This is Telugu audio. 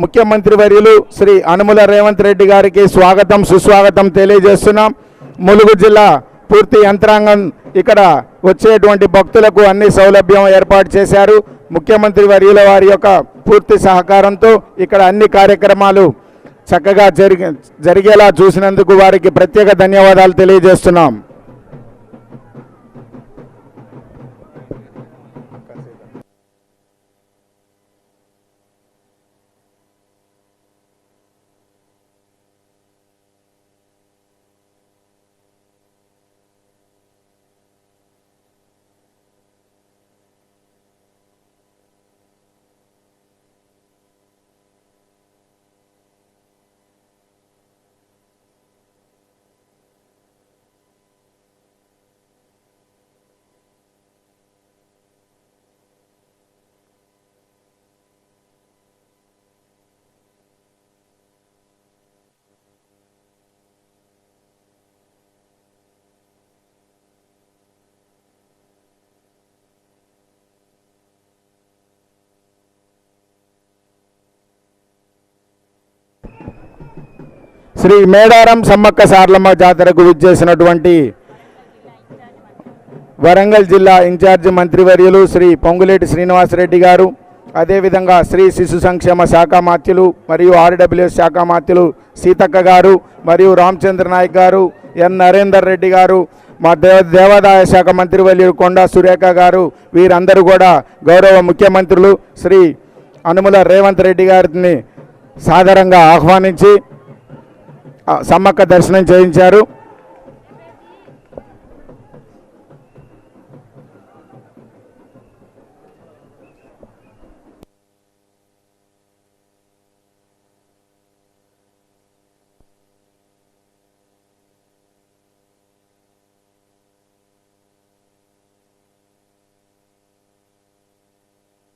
ముఖ్యమంత్రి వర్యులు శ్రీ అనుముల రేవంత్ రెడ్డి గారికి స్వాగతం సుస్వాగతం తెలియజేస్తున్నాం. ములుగు జిల్లా పూర్తి యంత్రాంగం ఇక్కడ వచ్చేటువంటి భక్తులకు అన్ని సౌలభ్యం ఏర్పాటు చేశారు. ముఖ్యమంత్రి వర్యుల వారి యొక్క పూర్తి సహకారంతో ఇక్కడ అన్ని కార్యక్రమాలు చక్కగా జరిగేలా చూసినందుకు వారికి ప్రత్యేక ధన్యవాదాలు తెలియజేస్తున్నాం. శ్రీ మేడారం సమ్మక్క సార్లమ్మ జాతరకు విచ్చేసినటువంటి వరంగల్ జిల్లా ఇన్ఛార్జి మంత్రివర్యులు శ్రీ పొంగులేటి శ్రీనివాసరెడ్డి గారు, అదేవిధంగా శ్రీ శిశు సంక్షేమ శాఖ మాత్యులు మరియు ఆర్డబ్ల్యూఎస్ శాఖ మాత్యులు సీతక్క గారు మరియు రామచంద్ర నాయక్ గారు, ఎన్ నరేందర్ రెడ్డి గారు, మా దేవాదాయ శాఖ మంత్రివర్యులు కొండా సురేఖ గారు, వీరందరూ కూడా గౌరవ ముఖ్యమంత్రులు శ్రీ అనుముల రేవంత్ రెడ్డి గారిని సాదరంగా ఆహ్వానించి సమ్మక్క దర్శనం చేయించారు.